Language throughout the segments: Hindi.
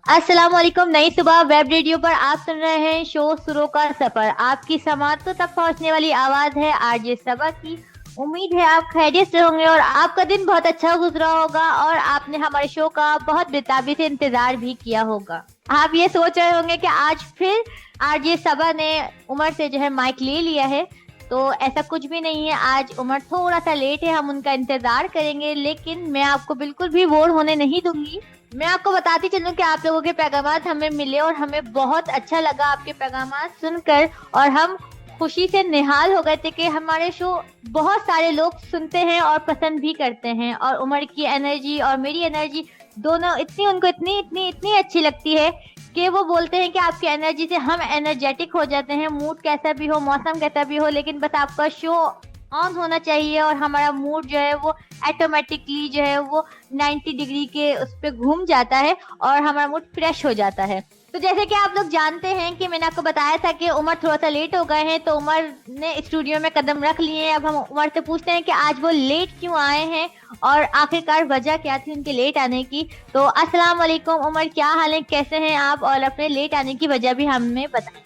अस्सलाम वालेकुम। नई सुबह वेब रेडियो पर आप सुन रहे हैं शो सुरों का सफर। आपकी समातों तक पहुंचने वाली आवाज है आरजे सबा की। उम्मीद है आप खैरियत से होंगे और आपका दिन बहुत अच्छा गुजरा होगा और आपने हमारे शो का बहुत बेताबी से इंतजार भी किया होगा। आप ये सोच रहे होंगे कि आज फिर आरजे सबा ने उमर से जो है माइक ले लिया है। तो ऐसा कुछ भी नहीं है, आज उमर थोड़ा सा लेट है, हम उनका इंतजार करेंगे, लेकिन मैं आपको बिल्कुल भी बोर होने नहीं दूंगी। मैं आपको बताती चलूं कि आप लोगों के पैगामात हमें मिले और हमें बहुत अच्छा लगा आपके पैगामात सुनकर। और हम खुशी से निहाल हो गए थे कि हमारे शो बहुत सारे लोग सुनते हैं और पसंद भी करते हैं। और उमर की एनर्जी और मेरी एनर्जी दोनों इतनी उनको इतनी इतनी इतनी अच्छी लगती है कि वो बोलते हैं कि आपकी एनर्जी से हम एनर्जेटिक हो जाते हैं। मूड कैसा भी हो, मौसम कैसा भी हो, लेकिन बस आपका शो ऑन होना चाहिए और हमारा मूड जो है वो ऑटोमेटिकली जो है वो 90 डिग्री के उस पे घूम जाता है और हमारा मूड फ्रेश हो जाता है। तो जैसे कि आप लोग जानते हैं कि मैंने आपको बताया था कि उमर थोड़ा सा लेट हो गए हैं, तो उमर ने स्टूडियो में कदम रख लिए हैं। अब हम उमर से पूछते हैं कि आज वो लेट क्यों आए हैं और आखिरकार वजह क्या थी उनके लेट आने की। तो अस्सलाम वालेकुम उमर, क्या हाल है, कैसे हैं आप, और अपने लेट आने की वजह भी हमें बताएं।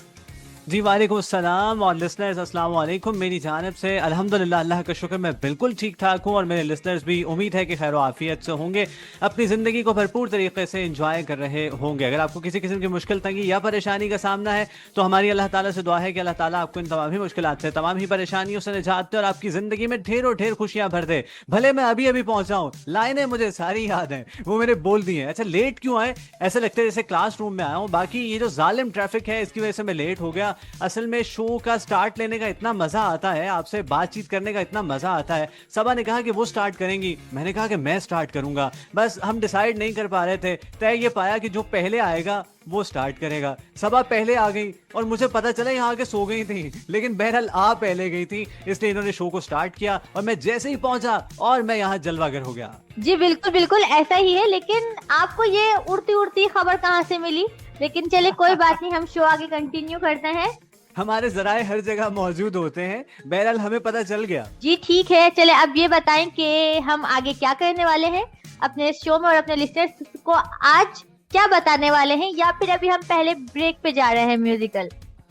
जी वालेकुम अस्सलाम और लिसनर्स अस्सलाम वालेकुम। मेरी जानिब से अल्हम्दुलिल्लाह, अल्लाह का शुक्र, मैं बिल्कुल ठीक ठाक हूँ और मेरे लिसनर्स भी उम्मीद है कि खैर आफियत से होंगे, अपनी ज़िंदगी को भरपूर तरीके से एंजॉय कर रहे होंगे। अगर आपको किसी किस्म की मुश्किल, तंगी या परेशानी का सामना है तो हमारी अल्लाह ताला से दुआ है कि अल्लाह ताला आपको इन तमाम ही मुश्किलात से, तमाम ही परेशानियों से निजात दे और आपकी ज़िंदगी में ढेरों ढेर खुशियाँ भर दे। भले मैं अभी अभी पहुँचा हूँ, लाइनें मुझे सारी याद हैं, वो मैंने बोल दी हैं। अच्छा, लेट क्यों आए? ऐसा लगता है जैसे क्लास रूम में आया हूँ। बाकी ये जो जालिम ट्रैफिक है इसकी वजह से मैं लेट हो गया। असल में शो का स्टार्ट लेने का इतना मजा आता है, आपसे बातचीत करने का इतना मजा आता है। सबा ने कहा कि वो स्टार्ट करेंगी, मैंने कहा कि मैं स्टार्ट करूंगा। बस हम डिसाइड नहीं कर पा रहे थे। तय ये पाया कि जो पहले आएगा वो स्टार्ट करेगा। सबा पहले आ गई और मुझे पता चला यहाँ आके सो गई थी, लेकिन बहरहाल आ पहले गई थी, इसलिए इन्होंने शो को स्टार्ट किया और मैं जैसे ही पहुंचा और मैं यहाँ जलवागर हो गया। जी बिल्कुल बिल्कुल ऐसा ही है, लेकिन आपको ये उड़ती उड़ती खबर कहाँ से मिली? लेकिन चले कोई बात नहीं, हम शो आगे कंटिन्यू करते हैं। हमारे जराए हर जगह मौजूद होते हैं, बहरहाल हमें पता चल गया। जी ठीक है, चले अब ये बताएं कि हम आगे क्या करने वाले हैं अपने शो में और अपने लिसनर्स को आज क्या बताने वाले हैं, या फिर अभी हम पहले ब्रेक पे जा रहे हैं म्यूजिकल।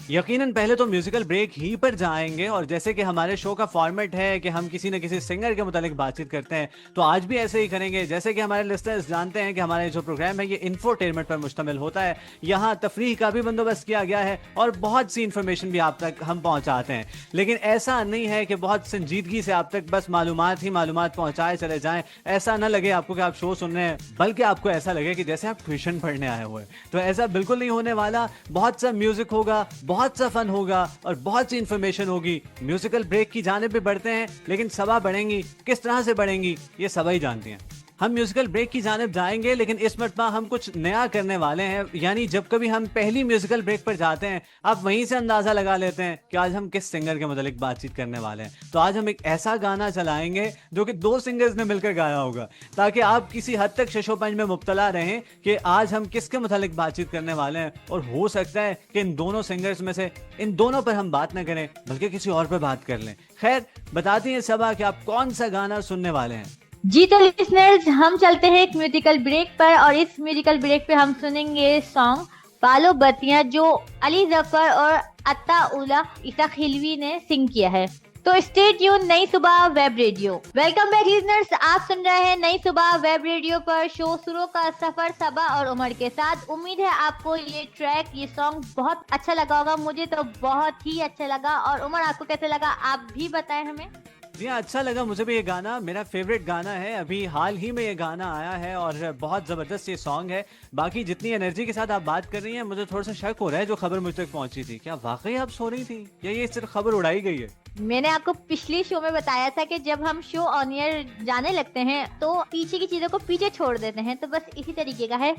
यकीनन पहले तो म्यूजिकल ब्रेक ही पर जाएंगे और जैसे कि हमारे शो का फॉर्मेट है कि हम किसी न किसी सिंगर के मुतालिक बातचीत करते हैं, तो आज भी ऐसे ही करेंगे। जैसे कि हमारे लिस्टर्स जानते हैं कि हमारे जो प्रोग्राम है ये इंफोटेनमेंट पर मुश्तमिल होता है। यहाँ तफरीह का भी बंदोबस्त किया गया है और बहुत सी इंफॉर्मेशन भी आप तक हम पहुँचाते हैं। लेकिन ऐसा नहीं है कि बहुत संजीदगी से आप तक बस मालूमात ही मालूमात पहुँचाए चले जाएँ। ऐसा ना लगे आपको कि आप शो सुन रहे हैं, बल्कि आपको ऐसा लगे कि जैसे आप ट्यूशन पढ़ने आए हुए। तो ऐसा बिल्कुल नहीं होने वाला। बहुत सा म्यूजिक होगा, बहुत सा फन होगा और बहुत सी इंफॉर्मेशन होगी। म्यूजिकल ब्रेक की जाने पे बढ़ते हैं, लेकिन सबा बढ़ेंगी, किस तरह से बढ़ेंगी ये सबा ही जानते हैं। हम म्यूजिकल ब्रेक की जानिब जाएंगे, लेकिन इस मरतबा हम कुछ नया करने वाले हैं। यानी जब कभी हम पहली म्यूजिकल ब्रेक पर जाते हैं, आप वहीं से अंदाजा लगा लेते हैं कि आज हम किस सिंगर के मुतालिक बातचीत करने वाले हैं। तो आज हम एक ऐसा गाना चलाएंगे जो कि दो सिंगर्स ने मिलकर गाया होगा, ताकि आप किसी हद तक शशोपंज में मुब्तला रहें कि आज हम किसके मुतालिक बातचीत करने वाले हैं। और हो सकता है कि इन दोनों सिंगर्स में से इन दोनों पर हम बात ना करें, बल्कि किसी और पर बात कर लें। खैर, बताती हैं सबा कि आप कौन सा गाना सुनने वाले हैं। जी तो लिसनर्स, हम चलते हैं एक म्यूजिकल ब्रेक पर और इस म्यूजिकल ब्रेक पे हम सुनेंगे सॉन्ग पालो बत्तियां, जो अली जफर और अत्ता उला ईसा खिलवी ने सिंग किया है। तो स्टे ट्यून नई सुबह web radio. Welcome back listeners, आप सुन रहे हैं नई सुबह वेब रेडियो पर शो सुरों का सफर सबा और उमर के साथ। उम्मीद है आपको ये ट्रैक, ये सॉन्ग बहुत अच्छा लगा होगा। मुझे तो बहुत ही अच्छा लगा, और उमर आपको कैसे लगा आप भी बताएं हमें। जी हाँ, अच्छा लगा मुझे भी। ये गाना मेरा फेवरेट गाना है, अभी हाल ही में ये गाना आया है और बहुत ज़बरदस्त ये सॉन्ग है। बाकी जितनी एनर्जी के साथ आप बात कर रही हैं, मुझे थोड़ा सा शक हो रहा है जो खबर मुझ तक पहुंची थी, क्या वाकई आप सो रही थी या ये सिर्फ खबर उड़ाई गई है? मैंने आपको पिछली शो में बताया था कि जब हम शो ऑन एयर जाने लगते हैं तो पीछे की चीजों को पीछे छोड़ देते हैं, तो बस इसी तरीके का है।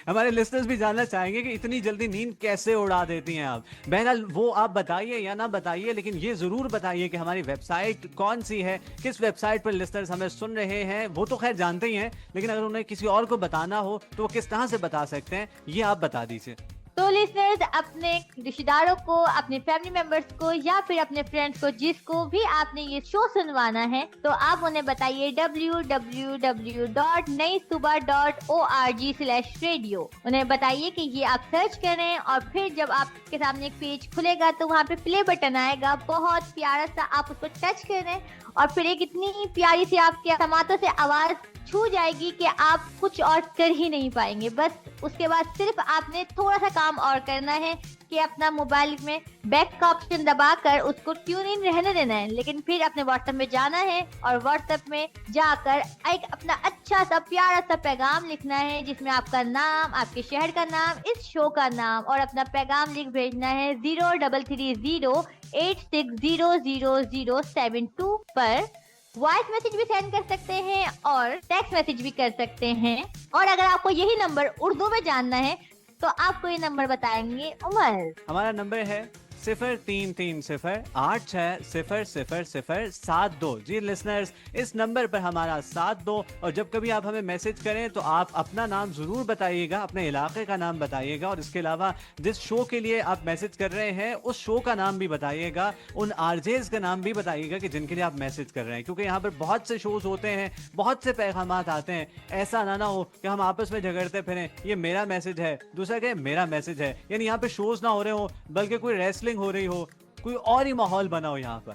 हमारे लिस्टर्स भी जानना चाहेंगे कि इतनी जल्दी नींद कैसे उड़ा देती हैं आप। बहरहाल वो आप बताइए या ना बताइए, लेकिन ये जरूर बताइए कि हमारी वेबसाइट कौन सी है, किस वेबसाइट पर लिस्टर्स हमें सुन रहे हैं। वो तो खैर जानते ही हैं, लेकिन अगर उन्हें किसी और को बताना हो तो वो किस तरह से बता सकते हैं, ये आप बता दीजिए। तो लिसनर्स, अपने रिश्तेदारों को, अपने फैमिली मेंबर्स को या फिर अपने फ्रेंड्स को, जिसको भी आपने ये शो सुनवाना है, तो आप उन्हें बताइए www.naisubah.org/radio। उन्हें बताइए कि ये आप सर्च करें और फिर जब आपके सामने एक पेज खुलेगा तो वहाँ पे प्ले बटन आएगा, बहुत प्यारा सा, आप उसको टच करें और फिर एक इतनी प्यारी सी आपके समातों से आवाज छू जाएगी कि आप कुछ और कर ही नहीं पाएंगे। बस उसके बाद सिर्फ आपने थोड़ा सा काम और करना है कि अपना मोबाइल में बैक का ऑप्शन दबाकर उसको ट्यून इन रहने देना है, लेकिन फिर अपने व्हाट्सएप में जाना है और व्हाट्सएप में जाकर एक अपना अच्छा सा प्यारा सा पैगाम लिखना है, जिसमें आपका नाम, आपके शहर का नाम, इस शो का नाम और अपना पैगाम लिख भेजना है 033086000072 पर। वॉइस मैसेज भी सेंड कर सकते हैं और टेक्स्ट मैसेज भी कर सकते हैं। और अगर आपको यही नंबर उर्दू में जानना है तो आपको ये नंबर बताएंगे उमर। हमारा नंबर है 033086000072। जी लिसनर्स, इस नंबर पर हमारा साथ दो और जब कभी आप हमें मैसेज करें तो आप अपना नाम जरूर बताइएगा, अपने इलाके का नाम बताइएगा और इसके अलावा जिस शो के लिए आप मैसेज कर रहे हैं उस शो का नाम भी बताइएगा, उन आरजेज का नाम भी बताइएगा कि जिनके लिए आप मैसेज कर रहे हैं, क्योंकि यहाँ पर बहुत से शोज होते हैं, बहुत से पैगामात आते हैं। ऐसा ना हो कि हम आपस में झगड़ते फिरें, ये मेरा मैसेज है, दूसरा कहे मेरा मैसेज है। यानी यहाँ पे शोज ना हो रहे हो बल्कि कोई रेसलिंग हो रही हो, कोई और ही माहौल बना हो यहाँ पर।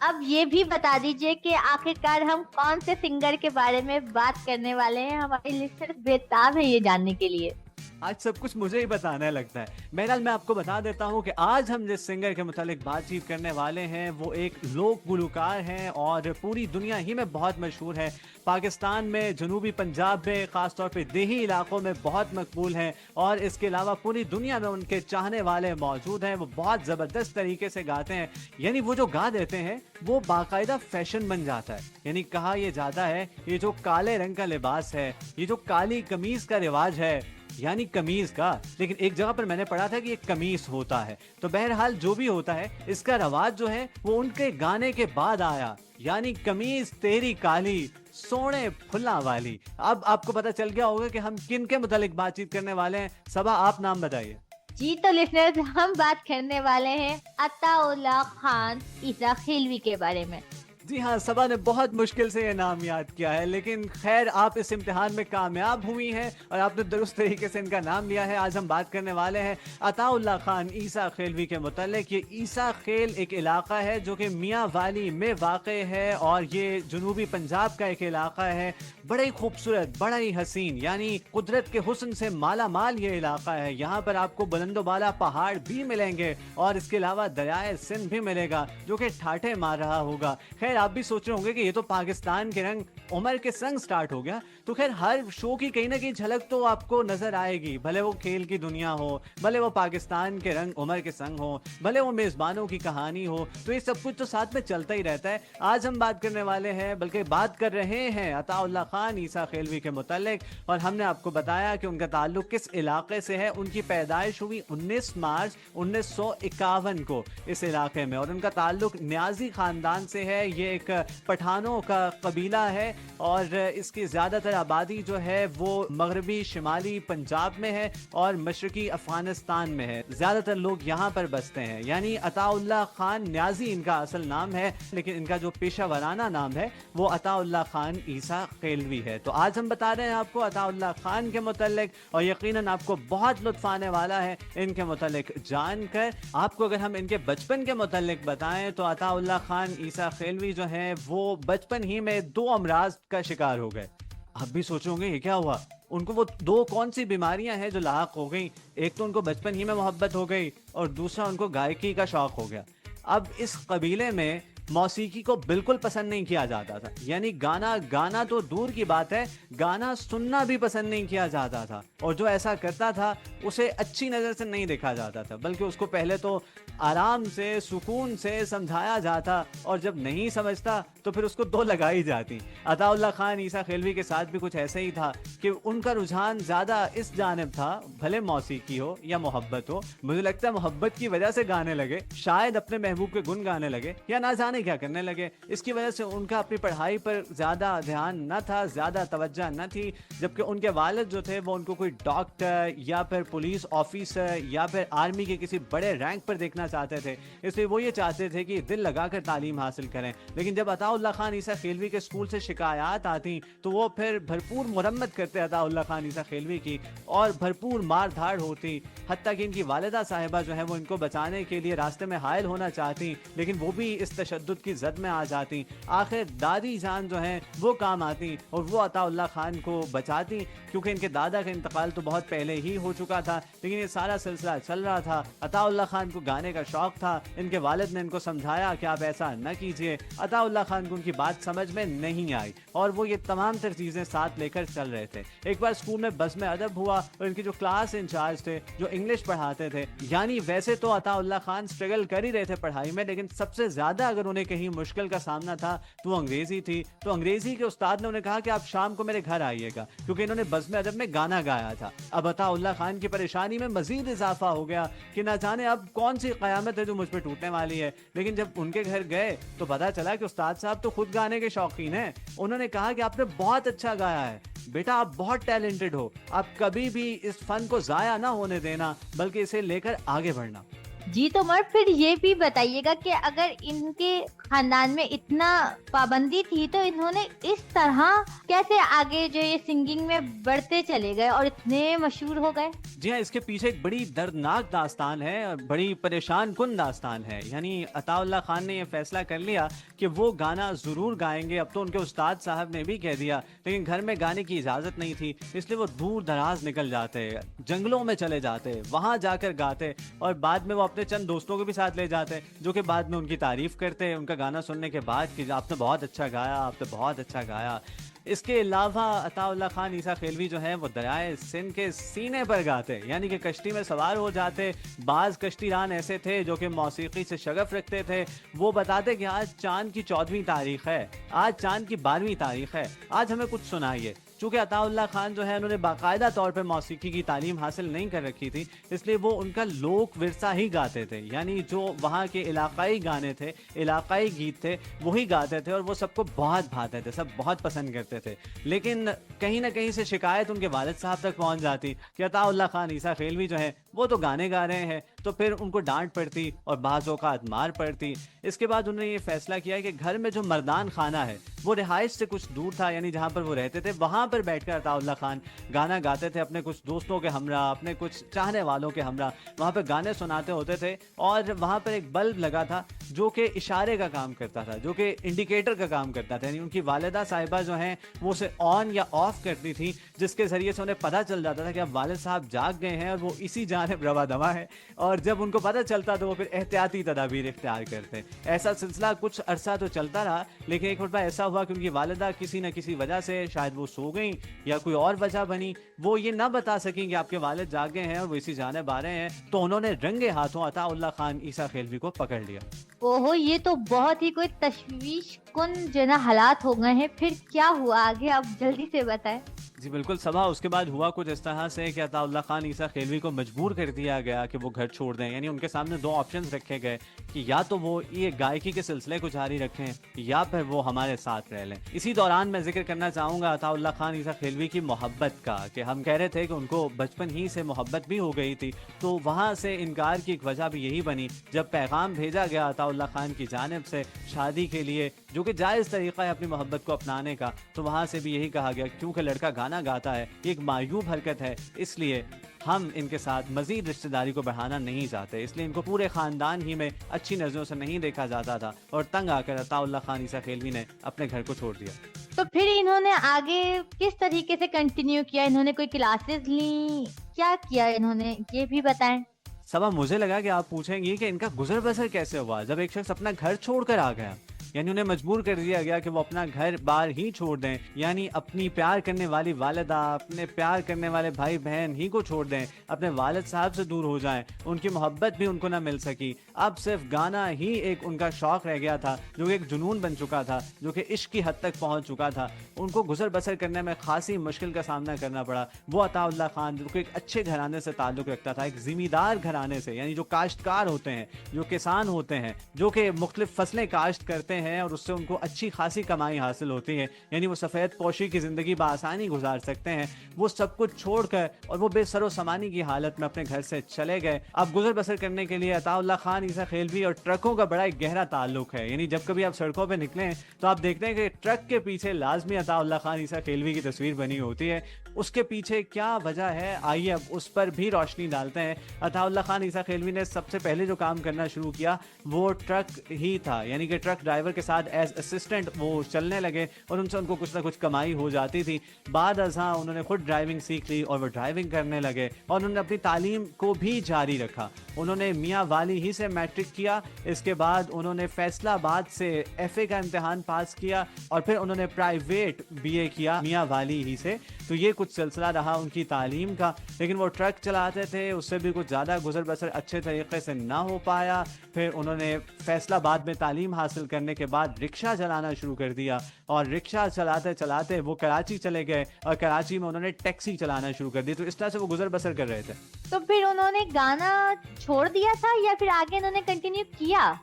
अब ये भी बता दीजिए कि आखिरकार हम कौन से सिंगर के बारे में बात करने वाले हैं। हमारे लिसनर्स बेताब है ये जानने के लिए। आज सब कुछ मुझे ही बताना लगता है। बहरहाल मैं आपको बता देता हूँ कि आज हम जिस सिंगर के मुतालिक बातचीत करने वाले हैं वो एक लोक गुलकार हैं और पूरी दुनिया ही में बहुत मशहूर है। पाकिस्तान में, जनूबी पंजाब में, ख़ासतौर पे देही इलाकों में बहुत मकबूल हैं और इसके अलावा पूरी दुनिया में उनके चाहने वाले मौजूद हैं। वो बहुत ज़बरदस्त तरीके से गाते हैं, यानी वो जो गा देते हैं वो बाकायदा फैशन बन जाता है। यानी कहा यह जाता है ये जो काले रंग का लिबास है, ये जो काली कमीज का रिवाज है, यानी कमीज का, लेकिन एक जगह पर मैंने पढ़ा था कि ये कमीज होता है। तो बहरहाल जो भी होता है, इसका रवाज जो है वो उनके गाने के बाद आया, यानी कमीज तेरी काली सोने फुल्ला वाली। अब आपको पता चल गया होगा कि हम किन के मुतालिक बातचीत करने वाले हैं। सबा, आप नाम बताइए। जी तो लिसनर्स, हम बात करने वाले हैं अताउल्लाह खान ईसा खिलवी के बारे में। जी हाँ, सबा ने बहुत मुश्किल से ये नाम याद किया है, लेकिन खैर आप इस इम्तिहान में कामयाब हुई हैं और आपने दुरुस्त तरीके से इनका नाम लिया है। आज हम बात करने वाले हैं अताउल्लाह खान ईसा खिलवी के मुतालिक। ये ईसा खेल एक इलाका है जो कि मियाँ वाली में वाक़े है और ये जनूबी पंजाब का एक इलाका है। बड़ा ही खूबसूरत, बड़ा ही हसीन, यानी कुदरत के हुस्न से माला माल ये इलाका है। यहाँ पर आपको बुलंदोबाला पहाड़ भी मिलेंगे और इसके अलावा दरियाए सिंध भी मिलेगा जो कि ठाठे मार रहा होगा। खैर आप भी सोच रहे होंगे कि ये तो पाकिस्तान के रंग उमर के संग स्टार्ट हो गया। तो खैर हर शो की कहीं ना कहीं झलक तो आपको नजर आएगी, भले वो खेल की दुनिया हो, भले वो पाकिस्तान के रंग उमर के संग हो, भले वो मेजबानों की कहानी हो, तो ये सब कुछ तो साथ में चलता ही रहता है। आज हम बात करने वाले हैं, बल्कि बात कर रहे हैं अताउल्लाह खान ईसा खिलवी के मुतालिक और हमने आपको बताया कि उनका ताल्लुक किस इलाके से है। उनकी पैदाइश हुई 19 मार्च 1951 को इस इलाके में और उनका ताल्लुक न्याजी खानदान से है। ये एक पठानों का कबीला है और इसकी ज़्यादातर आबादी जो है वो मगरबी शिमाली पंजाब में है और मशरकी अफगानिस्तान में है। ज़्यादातर लोग यहाँ पर बसते हैं। यानी अताउल्लाह खान न्याजी इनका असल नाम है, लेकिन इनका जो पेशा वराना नाम है वो अताउल्लाह खान ईसा खिलवी है। तो आज हम बता रहे हैं आपको अताउल्लाह खान के मुतालिक और यकीनन आपको बहुत लुत्फ आने वाला है इनके मुतालिक जानकर। आपको अगर हम इनके बचपन के मुतालिक बताएं तो अताउल्लाह खान ईसा खिलवी जो है वो बचपन ही में 2 अमराज का शिकार हो गए। आप भी सोचोगे ये क्या हुआ, उनको वो 2 कौन सी बीमारियां हैं जो लाक हो गई। एक तो उनको बचपन ही में मोहब्बत हो गई और दूसरा उनको गायकी का शौक हो गया। अब इस कबीले में मौसीकी को बिल्कुल पसंद नहीं किया जाता था, यानी गाना तो दूर की बात है, गाना सुनना भी पसंद नहीं किया जाता था और जो ऐसा करता था उसे अच्छी नज़र से नहीं देखा जाता था, बल्कि उसको पहले तो आराम से सुकून से समझाया जाता और जब नहीं समझता तो फिर उसको 2 लगाई जाती। अताउल्लाह खान ईसा खिलवी के साथ भी कुछ ऐसे ही था कि उनका रुझान ज़्यादा इस जानिब था, भले मौसीकी हो या मोहब्बत हो। मुझे लगता है मोहब्बत की वजह से गाने लगे, शायद अपने महबूब के गुन गाने लगे या ना जाने जाने क्या करने लगे। इसकी वजह से उनका अपनी पढ़ाई पर ज़्यादा ध्यान न था, ज़्यादा तवज्जो न थी, जबकि उनके वालिद जो थे वो उनको कोई डॉक्टर या फिर पुलिस ऑफिसर या फिर आर्मी के किसी बड़े रैंक पर देखना चाहते थे। इसलिए वो ये चाहते थे कि दिल लगाकर तालीम हासिल करें। लेकिन जब अताउल्लाह खान ईसा खेलवी के स्कूल से शिकायत आती तो वो फिर भरपूर मुरम्मत करते अताउल्लाह खान ईसा खेलवी की और भरपूर मार धाड़ होती, हत्ता कि इनकी वालिदा साहिबा जो है वो इनको बचाने के लिए रास्ते में हायल होना चाहती, लेकिन वो भी इस तशद्दुद की जद में आ जाती। आखिर दादी जान जो है वो काम आती और वो अताउल्लाह खान को बचाती, क्योंकि इनके दादा का इंतकाल तो बहुत पहले ही हो चुका था। लेकिन ये सारा सिलसिला चल रहा था। अताउल्लाह खान को गाने का शौक था। इनके वालिद ने इनको समझाया कि आप ऐसा न कीजिए। अताउल्लाह खान को उनकी बात समझ में नहीं आई और वो ये तमाम तर चीज़ें साथ लेकर चल रहे थे। एक बार स्कूल में बस में अदब हुआ और इनके जो क्लास इंचार्ज थे, जो इंग्लिश पढ़ाते थे, यानी वैसे तो अताउल्लाह खान स्ट्रगल कर ही रहे थे पढ़ाई में, लेकिन सबसे ज़्यादा अगर उन्हें कहीं मुश्किल का सामना था तो वो अंग्रेज़ी थी। तो अंग्रेज़ी के उस्ताद ने उन्हें कहा कि आप शाम को मेरे घर आइएगा, क्योंकि इन्होंने बज़्म अदब में गाना गाया था। अब अताउल्लाह खान की परेशानी में मजीद इजाफा हो गया कि ना जाने अब कौन सी क़यामत है जो मुझ पर टूटने वाली है। लेकिन जब उनके घर गए तो पता चला कि उस्ताद साहब तो खुद गाने के शौकीन हैं। उन्होंने कहा कि आपने बहुत अच्छा गाया है बेटा, आप बहुत टैलेंटेड हो, आप कभी भी इस फन को ज़ाया ना होने देना, बल्कि इसे लेकर आगे बढ़ना। जी तो मर फिर ये भी बताइएगा कि अगर इनके खानदान में इतना पाबंदी थी तो इन्होंने इस तरह कैसे आगे जो ये सिंगिंग में बढ़ते चले गए और इतने मशहूर हो गए। जी हाँ, इसके पीछे एक बड़ी दर्दनाक दास्तान है और बड़ी परेशान कुन दास्तान है। यानी अताउल्लाह खान ने यह फैसला कर लिया कि वो गाना ज़रूर गाएंगे। अब तो उनके उस्ताद साहब ने भी कह दिया, लेकिन घर में गाने की इजाज़त नहीं थी, इसलिए वो दूर दराज निकल जाते, जंगलों में चले जाते, वहाँ जाकर गाते और बाद में वो अपने चंद दोस्तों को भी साथ ले जाते, जो कि बाद में उनकी तारीफ़ करते उनका गाना सुनने के बाद कि आपने बहुत अच्छा गाया, आपने बहुत अच्छा गाया। इसके अलावा अताउल्लाह खान ईसा खेलवी जो है वो दरियाए सिंध के सीने पर गाते, यानी कि कश्ती में सवार हो जाते। बाज़ कश्तीरान ऐसे थे जो कि मौसीकी से शगफ रखते थे। वो बताते कि आज चांद की 14वीं तारीख है, आज चांद की 12वीं तारीख है, आज हमें कुछ सुनाइए। चूँकि अताउल्लाह खान जो है उन्होंने बाकायदा तौर पर मौसीकी की तालीम हासिल नहीं कर रखी थी, इसलिए वो उनका लोक विरसा ही गाते थे, यानी जो वहाँ के इलाकाई गाने थे, इलाकाई गीत थे, वही गाते थे और वो सबको बहुत भाते थे, सब बहुत पसंद करते थे। लेकिन कहीं ना कहीं से शिकायत उनके वालिद साहब तक पहुँच जाती कि अताउल्लाह खान ईसा खेलवी जो है वो तो गाने गा रहे हैं, तो फिर उनको डांट पड़ती और बाज़ औक़ात मार पड़ती। इसके बाद उन्होंने ये फैसला किया कि घर में जो मर्दान खाना है वो रिहाइश से कुछ दूर था, यानी जहाँ पर वो रहते थे वहाँ पर बैठकर अताउल्लाह खान गाना गाते थे अपने कुछ दोस्तों के हमरा, अपने कुछ चाहने वालों के हमरा, वहाँ पर गाने सुनाते होते थे। और वहाँ पर एक बल्ब लगा था जो कि इशारे का काम करता था, जो कि इंडिकेटर का काम करता था, यानी उनकी वालिदा साहिबा जो हैं वो उसे ऑन या ऑफ करती थी, जिसके ज़रिए से उन्हें पता चल जाता था कि अब वालिद साहब जाग गए हैं और वो इसी जानिब रवा दवा है। और जब उनको पता चलता तो वो फिर एहतियाती तदाबीर इख्तियार करते। ऐसा सिलसिला कुछ अरसा तो चलता रहा, लेकिन एक मरतबा ऐसा हुआ कि उनकी वालिदा किसी न किसी वजह से, शायद वो सो गई या कोई और वजह बनी, वो ये ना बता सकें कि आपके वालिद जागे हैं और वो इसी जानिब आ रहे हैं, तो उन्होंने रंगे हाथों अताउल्लाह खान ईसा खेलवी को पकड़ लिया। ओहो, ये तो बहुत ही कोई तशवीश कुन जो ना हालात हो गए हैं। फिर क्या हुआ आगे, आप जल्दी से बताएं। जी बिल्कुल सबा, उसके बाद हुआ कुछ इस तरह से कि अताउल्लाह खान ईसा खेलवी को मजबूर कर दिया गया कि वो घर छोड़ दें। यानी उनके सामने दो ऑप्शंस रखे गए कि या तो वो ये गायकी के सिलसिले को जारी रखें या फिर वो हमारे साथ रह लें। इसी दौरान मैं जिक्र करना चाहूँगा अताउल्लाह खान ईसा खेलवी की मोहब्बत का, कि हम कह रहे थे कि उनको बचपन ही से मोहब्बत भी हो गई थी, तो वहाँ से इनकार की एक वजह भी यही बनी जब पैगाम भेजा गया अताउल्लाह खान की जानिब से शादी के लिए, जो कि जायज़ तरीक़ा है अपनी मोहब्बत को अपनाने का, तो वहाँ से भी यही कहा गया क्योंकि लड़का गाना गाता है, एक मायूब हरकत है, इसलिए हम इनके साथ मजीद रिश्तेदारी को बढ़ाना नहीं चाहते, इसलिए इनको पूरे ख़ानदान ही में अच्छी नज़रों से नहीं देखा जाता था। और तंग आकर अताउल्लाह खान ईसा खेलवी ने अपने घर को छोड़ दिया। तो फिर इन्होंने आगे किस तरीके से कंटिन्यू किया? इन्होंने कोई क्लासेस ली, क्या किया इन्होंने, ये भी बताएं। सबा, मुझे लगा कि आप पूछेंगी कि इनका गुजर बसर कैसे हुआ जब एक शख्स अपना घर छोड़कर आ गया। यानी उन्हें मजबूर कर दिया गया कि वो अपना घर बार ही छोड़ दें, यानी अपनी प्यार करने वाली वालिदा, अपने प्यार करने वाले भाई बहन ही को छोड़ दें, अपने वालिद साहब से दूर हो जाएं, उनकी मोहब्बत भी उनको ना मिल सकी। अब सिर्फ गाना ही एक उनका शौक रह गया था, जो एक जुनून बन चुका था, जो कि इश्क की हद तक पहुंच चुका था। उनको गुजर बसर करने में खासी मुश्किल का सामना करना पड़ा। वो अताउल्लाह खान जो कि एक अच्छे घराने से ताल्लुक़ रखता था, एक ज़िम्मेदार घराने से, यानी जो काश्तकार होते हैं, जो किसान होते हैं, जो कि मुख्तलिफ फसलें काश्त करते हैं और उससे उनको अच्छी खासी कमाई हासिल होती है, यानी वो सफ़ेद पोशी की ज़िंदगी बआसानी गुजार सकते हैं। वो सब कुछ छोड़कर और वो बेसरो सामानी की हालत में अपने घर से चले गए। अब गुजर बसर करने के लिए अताउल्लाह खान ईसा खेलवी और ट्रकों का बड़ा एक गहरा ताल्लुक है। यानी जब कभी आप सड़कों पे निकलें तो आप देखते हैं कि ट्रक के पीछे लाजमी अताउल्लाह खान ईसा खेलवी की तस्वीर बनी होती है। उसके पीछे क्या वजह है, आइए अब उस पर भी रोशनी डालते हैं। अताउल्लाह खान ईसा खेलवी ने सबसे पहले जो काम करना शुरू किया वो ट्रक ही था, यानी कि ट्रक ड्राइवर के साथ एज असिस्टेंट वो चलने लगे और उनसे उनको कुछ ना कुछ कमाई हो जाती थी। बाद अज़ां उन्होंने खुद ड्राइविंग सीख ली और वो ड्राइविंग करने लगे और उन्होंने अपनी तालीम को भी जारी रखा। उन्होंने मियाँ वाली ही से मैट्रिक किया, इसके बाद उन्होंने फैसलाबाद से FA का इम्तिहान पास किया और फिर उन्होंने प्राइवेट BA किया मियाँ वाली ही से। तो ये कुछ सिलसिला रहा उनकी तालीम का। लेकिन वो ट्रक चलाते थे, उससे भी कुछ ज़्यादा गुजर बसर अच्छे तरीके से ना हो पाया। फिर उन्होंने फैसलाबाद में तालीम हासिल करने के बाद रिक्शा चलाना शुरू कर दिया और रिक्शा चलाते चलाते वो कराची चले गए और कराची में उन्होंने टैक्सी चलाना शुरू कर दी। तो इस तरह से वो गुजर बसर कर रहे थे। तो फिर उन्होंने गाना छोड़ दिया था या फिर आगे उन्होंने कंटिन्यू किया?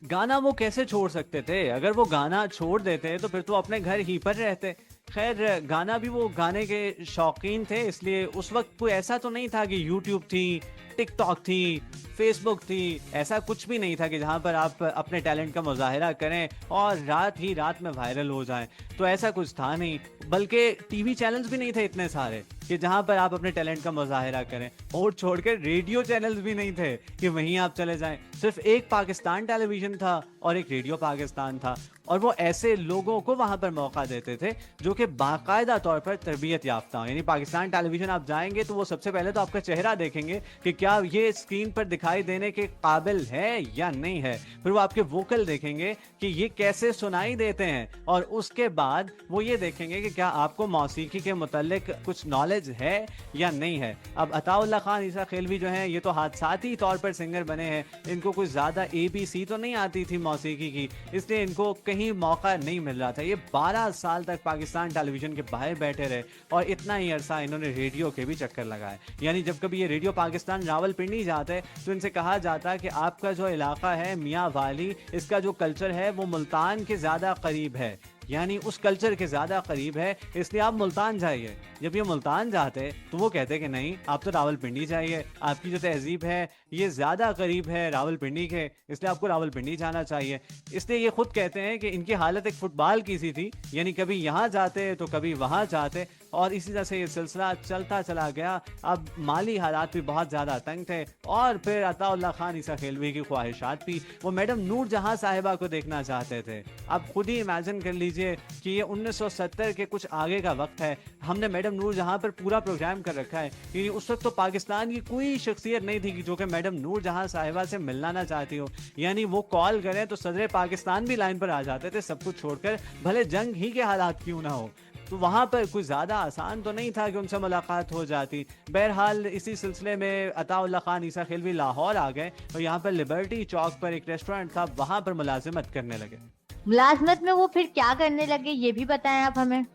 गाना वो कैसे छोड़ सकते थे? अगर वो गाना छोड़ देते तो फिर तो अपने घर ही पर रहते। खैर, गाना भी वो गाने के शौकीन थे, इसलिए उस वक्त कोई ऐसा तो नहीं था कि यूट्यूब थी, टिकटॉक थी, फेसबुक थी, ऐसा कुछ भी नहीं था कि जहाँ पर आप अपने टैलेंट का मुजाहिरा करें और रात ही रात में वायरल हो जाएं। तो ऐसा कुछ था नहीं, बल्कि टीवी चैनल्स भी नहीं थे इतने सारे कि जहाँ पर आप अपने टैलेंट का मुजाहिरा करें, और छोड़कर रेडियो चैनल्स भी नहीं थे कि वहीं आप चले जाएं। सिर्फ एक पाकिस्तान टेलीविज़न था और एक रेडियो पाकिस्तान था, और वो ऐसे लोगों को वहाँ पर मौका देते थे जो कि बाकायदा तौर पर तरबियत याफ्ता हो। यानी पाकिस्तान टेलीविज़न आप जाएंगे तो वो सबसे पहले तो आपका चेहरा देखेंगे कि क्या ये स्क्रीन पर दिखाई देने के काबिल है या नहीं है। फिर वो आपके वोकल देखेंगे कि ये कैसे सुनाई देते हैं, और उसके बाद वो ये देखेंगे कि क्या आपको मौसीकी के मुतालिक कुछ नॉलेज है या नहीं है। अब अताउल्लाह खान ईसा खेलवी जो हैं ये तो हादसाती तौर पर सिंगर बने हैं, इनको कुछ ज़्यादा ABC तो नहीं आती थी मौसीकी की, इसलिए इनको कहीं मौका नहीं मिल रहा था। ये 12 साल तक पाकिस्तान टेलीविज़न के बाहर बैठे रहे और इतना ही अरसा इन्होंने रेडियो के भी चक्कर लगाए। यानी जब कभी ये रेडियो पाकिस्तान रावलपिंडी जाते तो इनसे कहा जाता कि आपका जो इलाका है मियाँ वाली, इसका जो कल्चर है वो मुल्तान के ज़्यादा करीब है, यानी उस कल्चर के ज़्यादा करीब है, इसलिए आप मुल्तान जाइए। जब ये मुल्तान जाते तो वो कहते कि नहीं, आप तो रावलपिंडी जाइए, आपकी जो तहजीब है ये ज़्यादा करीब है रावलपिंडी के, इसलिए आपको रावलपिंडी जाना चाहिए। इसलिए ये खुद कहते हैं कि इनकी हालत एक फुटबॉल की सी थी, यानी कभी यहाँ जाते तो कभी वहाँ जाते, और इसी तरह से ये सिलसिला चलता चला गया। अब माली हालात भी बहुत ज़्यादा तंग थे, और फिर अताउल्लाह खान ईसा खेलवी की ख्वाहिशात भी, वो मैडम नूर जहाँ साहिबा को देखना चाहते थे। अब खुद ही इमेजिन कर लीजिए कि ये 1970 के कुछ आगे का वक्त है, हमने मैडम नूर जहाँ पर पूरा प्रोग्राम कर रखा है, क्योंकि उस वक्त तो पाकिस्तान की कोई शख्सियत नहीं थी कि जो कि मैडम नूर जहाँ साहिबा से मिलना ना चाहती हो। यानी वो कॉल करें तो सदर पाकिस्तान भी लाइन पर आ जाते थे, सब कुछ छोड़कर, भले जंग ही के हालात क्यों ना हो। तो वहाँ पर कुछ ज़्यादा आसान तो नहीं था कि उनसे मुलाकात हो जाती। बहरहाल इसी सिलसिले में अताउल्लाह खान ईसा खेलवी लाहौर आ गए और यहाँ पर लिबर्टी चौक पर एक रेस्टोरेंट था, वहाँ पर मुलाजिमत करने लगे। मुलाजमत में वो फिर क्या करने लगे ये भी बताएं आप हमें।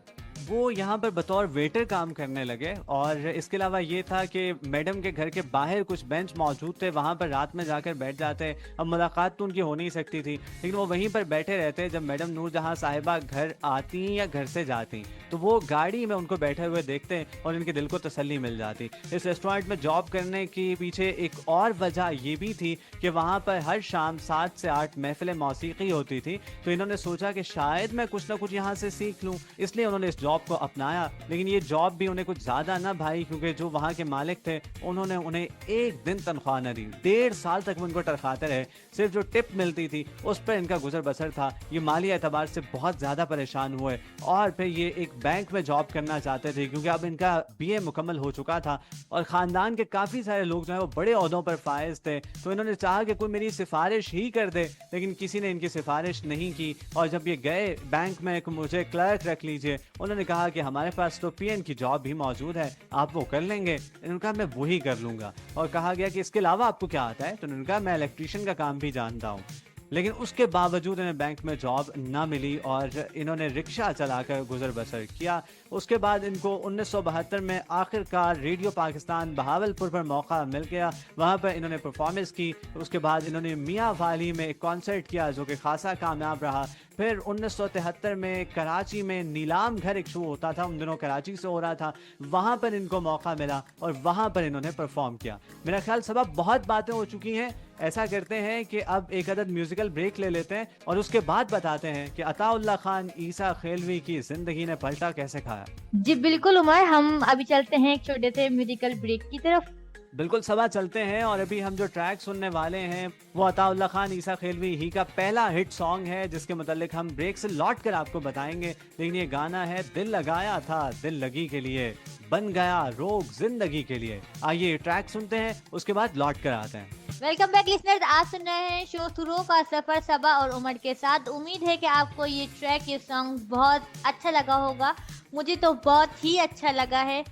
वो यहाँ पर बतौर वेटर काम करने लगे, और इसके अलावा ये था कि मैडम के घर के बाहर कुछ बेंच मौजूद थे, वहाँ पर रात में जाकर बैठ जाते। अब मुलाकात तो उनकी हो नहीं सकती थी, लेकिन वो वहीं पर बैठे रहते। जब मैडम नूरजहां साहिबा घर आती या घर से जाती तो वो गाड़ी में उनको बैठे हुए देखते और इनके दिल को तसल्ली मिल जाती। इस रेस्टोरेंट में जॉब करने के पीछे एक और वजह ये भी थी कि वहाँ पर हर शाम 7 से 8 महफिल मौसीकी होती थी, तो इन्होंने सोचा कि शायद मैं कुछ ना कुछ यहाँ से सीख लूँ, इसलिए उन्होंने इस जॉब को अपनाया, लेकिन ये जॉब भी उन्हें कुछ ज़्यादा ना भाई, क्योंकि जो वहाँ के मालिक थे उन्होंने उन्हें एक दिन तनख्वाह न दी। 1.5 साल तक वो इनको टरखाते रहे, सिर्फ जो टिप मिलती थी उस पर इनका गुजर बसर था। ये माली एतबार से बहुत ज़्यादा परेशान हुए और फिर ये एक बैंक में जॉब करना चाहते थे, क्योंकि अब इनका BA मुकम्मल हो चुका था और ख़ानदान के काफ़ी सारे लोग जो है वो बड़े ओहदों पर फायज थे। तो इन्होंने चाहा कि कोई मेरी सिफारिश ही कर दे, लेकिन किसी ने इनकी सिफारिश नहीं की। और जब ये गए बैंक में कि मुझे क्लर्क रख लीजिए, उन्होंने कहा कि हमारे पास तो PN की जॉब भी मौजूद है, आप वो कर लेंगे? इन्होंने कहा मैं वही कर लूँगा। और कहा गया कि इसके अलावा आपको क्या आता है? तो उन्होंने कहा मैं इलेक्ट्रीशियन का काम भी जानता हूँ। लेकिन उसके बावजूद इन्हें बैंक में जॉब ना मिली और इन्होंने रिक्शा चलाकर गुजर बसर किया। उसके बाद इनको 1972 में आखिरकार रेडियो पाकिस्तान बहावलपुर पर मौका मिल गया, वहाँ पर इन्होंने परफॉर्मेंस की। उसके बाद इन्होंने मियाँ वाली में एक कॉन्सर्ट किया जो कि खासा कामयाब रहा। फिर 1973 में कराची में नीलाम घर एक शो होता था, उन दिनों कराची से हो रहा था, वहाँ पर इनको मौका मिला और वहाँ पर इन्होंने परफॉर्म किया। मेरा ख्याल सब बहुत बातें हो चुकी हैं। ऐसा करते हैं कि अब एक अदद म्यूजिकल ब्रेक ले लेते हैं और उसके बाद बताते हैं कि अताउल्लाह खान ईसा खेलवी की जिंदगी ने पलटा कैसे खाया। जी बिल्कुल उमर, हम अभी चलते हैं एक छोटे से म्यूजिकल ब्रेक की तरफ। बिल्कुल सबा चलते हैं और अभी हम जो ट्रैक सुनने वाले हैं वो अताउल्लाह खान ईसा खेलवी ही का पहला हिट सॉन्ग है, जिसके मुतालिक हम ब्रेक से लौट कर आपको बताएंगे। लेकिन ये गाना है दिल लगाया था दिल लगी के लिए, बन गया रोग जिंदगी के लिए। आइए ट्रैक सुनते हैं, उसके बाद लौट कर आते हैं। वेलकम बैक लिसनर्स, आप सुन रहे हैं शो सुरों का सफर सबा और उमर के साथ। उम्मीद है कि आपको ये ट्रैक, ये सॉन्ग बहुत अच्छा लगा होगा। मुझे तो बहुत ही अच्छा लगा है,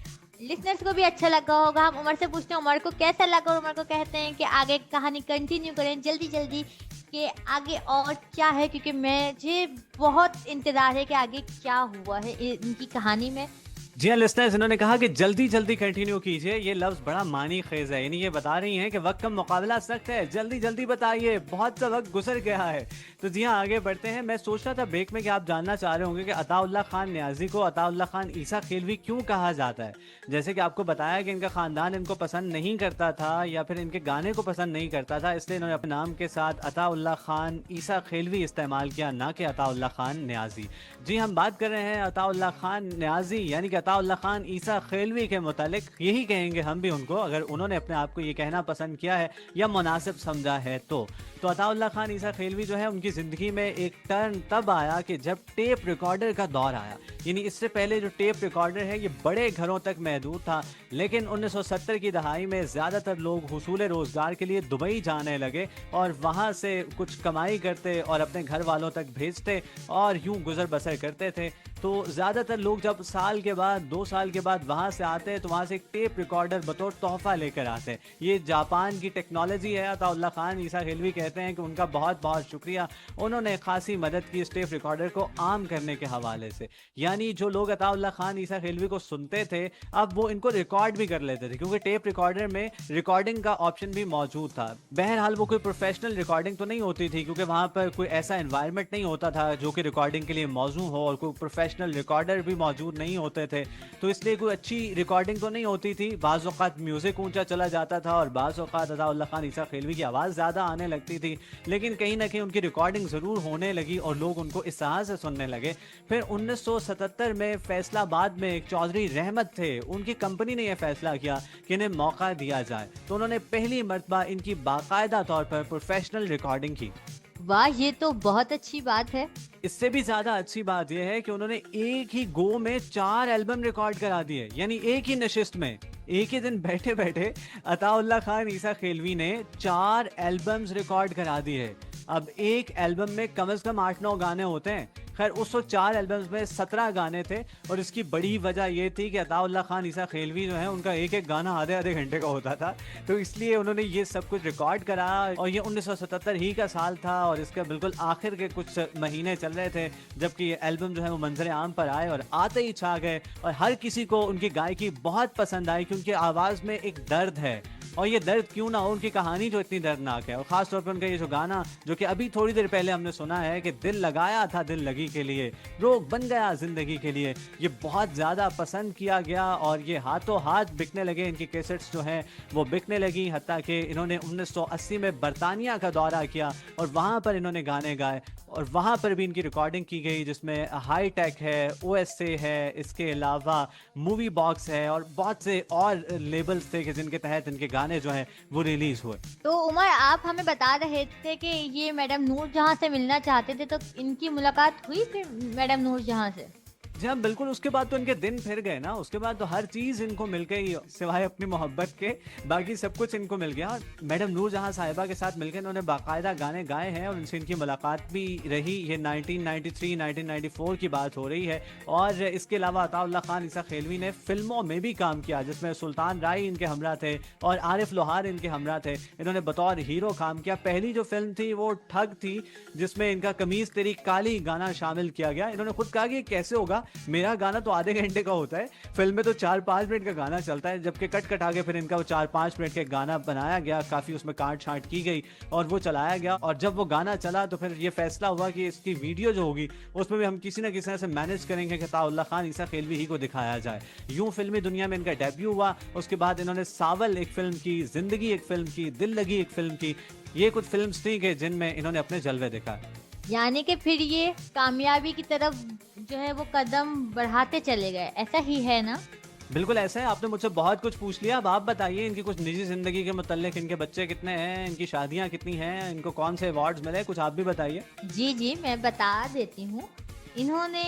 लिसनर्स को भी अच्छा लगा होगा। हम उमर से पूछते हैं उमर को कैसा लगा, और उमर को कहते हैं कि आगे कहानी कंटिन्यू करें जल्दी जल्दी कि आगे और क्या है, क्योंकि मुझे बहुत इंतज़ार है कि आगे क्या हुआ है इनकी कहानी में। जी हाँ लिस्टनर्स, इन्होंने कहा कि जल्दी जल्दी कंटिन्यू कीजिए। ये लफ्ज़ बड़ा मानी खेज है, यानी ये बता रही हैं कि वक्त का मुकाबला सख्त है, जल्दी जल्दी बताइए, बहुत सा वक्त गुजर गया है। तो जी हाँ आगे बढ़ते हैं। मैं सोच रहा था ब्रेक में कि आप जानना चाह रहे होंगे कि अताउल्लाह खान न्याजी को अताउल्लाह खान ईसा खेलवी क्यों कहा जाता है। जैसे कि आपको बताया कि इनका ख़ानदान इनको पसंद नहीं करता था या फिर इनके गाने को पसंद नहीं करता था, इसलिए इन्होंने अपने नाम के साथ अताउल्लाह खान ईसा खेलवी इस्तेमाल किया, ना कि अताउल्लाह खान न्याजी। जी हम बात कर रहे हैं अताउल्लाह खान न्याजी यानी कि अताउल्लाह खान ईसा खेलवी के मुतालिक। यही कहेंगे हम भी उनको, अगर उन्होंने अपने आप को ये कहना पसंद किया है या मुनासिब समझा है तो। अताउल्लाह खान ईसा खेलवी जो है उनकी ज़िंदगी में एक टर्न तब आया कि जब टेप रिकॉर्डर का दौर आया। यानी इससे पहले जो टेप रिकॉर्डर है ये बड़े घरों तक महदूद था, लेकिन 1970 की दहाई में ज़्यादातर लोग हुसूल रोज़गार के लिए दुबई जाने लगे और वहाँ से कुछ कमाई करते और अपने घर वालों तक भेजते और यूँ गुजर बसर करते थे। तो ज़्यादातर लोग जब साल के बाद 2 साल के बाद वहाँ से आते तो वहाँ से एक टेप रिकॉर्डर बतौर तोहफ़ा लेकर आते। ये जापान की टेक्नोलॉजी है। अताउल्लाह खान ईसा खेलवी कहते हैं कि उनका बहुत बहुत शुक्रिया, उन्होंने खासी मदद की इस टेप रिकॉर्डर को आम करने के हवाले से। यानी जो लोग अताउल्लाह खान ईसा खेलवी को सुनते थे अब वो इनको रिकॉर्ड भी कर लेते थे, क्योंकि टेप रिकॉर्डर में रिकॉर्डिंग का ऑप्शन भी मौजूद था। बहरहाल वो कोई प्रोफेशनल रिकॉर्डिंग तो नहीं होती थी, क्योंकि वहाँ पर कोई ऐसा इन्वायरमेंट नहीं होता था जो कि रिकॉर्डिंग के लिए मौजूद हो और कोई प्रोफेशनल रिकॉर्डर भी मौजूद नहीं होते थे, तो इसलिए कोई अच्छी रिकॉर्डिंग तो नहीं होती थी। बाज़ औक़ात म्यूज़िक ऊंचा चला जाता था और बाज़ औक़ात अताउल्लाह खान ईसा खेलवी की आवाज़ ज़्यादा आने लगती थी, लेकिन कहीं ना कहीं उनकी रिकॉर्डिंग ज़रूर होने लगी और लोग उनको इस तरह से सुनने लगे। फिर 1977 में फैसलाबाद में एक चौधरी रहमत थे, उनकी कंपनी ने यह फैसला किया कि इन्हें मौका दिया जाए, तो उन्होंने पहली मरतबा इनकी बाकायदा तौर पर प्रोफेशनल रिकॉर्डिंग की। वाह, ये तो बहुत अच्छी बात है। इससे भी ज्यादा अच्छी बात यह है कि उन्होंने एक ही गो में 4 एल्बम रिकॉर्ड करा दिए, यानी एक ही नशिस्त में, एक ही दिन बैठे बैठे अताउल्लाह खान ईसा खेलवी ने 4 एल्बम्स रिकॉर्ड करा दिए। अब एक एल्बम में कम से कम 8-9 गाने होते हैं। खैर उस वक्त 4 एल्बम्स में 17 गाने थे और इसकी बड़ी वजह ये थी कि अताउल्लाह खान ईसा खेलवी जो है उनका एक एक गाना आधे घंटे का होता था, तो इसलिए उन्होंने ये सब कुछ रिकॉर्ड करा। और ये 1977 ही का साल था और इसका बिल्कुल आखिर के कुछ महीने चल रहे थे जबकि ये एल्बम जो है वो मंजर आम पर आए और आते ही छा गए और हर किसी को उनकी गायकी बहुत पसंद आई, क्योंकि आवाज़ में एक दर्द है, और ये दर्द क्यों ना हो, उनकी कहानी जो इतनी दर्दनाक है, और खास तौर पर उनका ये जो गाना जो कि अभी थोड़ी देर पहले हमने सुना है कि दिल लगाया था दिल लगी के लिए, रोग बन गया जिंदगी के लिए, ये बहुत ज़्यादा पसंद किया गया और ये हाथों हाथ बिकने लगे। इनकी कैसेट्स जो हैं वो बिकने लगी, हत्ता कि इन्होंने 1980 में बरतानिया का दौरा किया और वहाँ पर इन्होंने गाने गाए और वहाँ पर भी इनकी रिकॉर्डिंग की गई, जिसमें हाई टेक है, OSA है, इसके अलावा मूवी बॉक्स है और बहुत से और लेबल्स थे कि जिनके तहत इनके गाने जो हैं वो रिलीज हुए। तो उमर, आप हमें बता रहे थे कि ये मैडम नूर जहां से मिलना चाहते थे, तो इनकी मुलाकात हुई फिर मैडम नूर जहां से? जी हाँ बिल्कुल, उसके बाद तो इनके दिन फिर गए ना, उसके बाद तो हर चीज़ इनको मिल गई सिवाय अपनी मोहब्बत के, बाकी सब कुछ इनको मिल गया। और मैडम नूरजहां साहिबा के साथ मिलकर इन्होंने बाकायदा गाने गाए हैं और उनसे इनकी मुलाकात भी रही। ये 1993 1994 की बात हो रही है। और इसके अलावा अताउल्लाह खान ईसा खेलवी ने फिल्मों में भी काम किया, जिसमें सुल्तान राय इनके हमरा थे और आरिफ लोहार इनके हमरा थे। इन्होंने बतौर हीरो काम किया। पहली जो फिल्म थी वो ठग थी, जिसमें इनका कमीज तेरी काली गाना शामिल किया गया। इन्होंने खुद कहा कि कैसे होगा, मेरा गाना तो आधे घंटे का होता है, फिल्म में तो 4-5 मिनट का गाना चलता है, जबकि कट कटा के फिर इनका वो 4-5 मिनट का गाना बनाया गया, काफ़ी उसमें काट छाट की गई और वो चलाया गया। और जब वो गाना चला तो फिर ये फैसला हुआ कि इसकी वीडियो जो होगी उसमें भी हम किसी ना किसी तरह से मैनेज करेंगे कि अताउल्लाह खान ईसा खेलवी ही को दिखाया जाए। यूं फिल्मी दुनिया में इनका डेब्यू हुआ। उसके बाद इन्होंने सावल एक फिल्म की, जिंदगी एक फिल्म की, दिल लगी एक फिल्म की। ये कुछ फिल्म्स थी कि जिनमें इन्होंने अपने जलवे दिखाए। यानी कि फिर ये कामयाबी की तरफ जो है वो कदम बढ़ाते चले गए, ऐसा ही है ना? बिल्कुल ऐसा है। आपने मुझसे बहुत कुछ पूछ लिया, अब आप बताइए इनकी कुछ निजी जिंदगी के मुताल्लिक, इनके बच्चे कितने हैं, इनकी शादियां कितनी हैं, इनको कौन से अवार्ड्स मिले, कुछ आप भी बताइए। जी जी, मैं बता देती हूँ। इन्होंने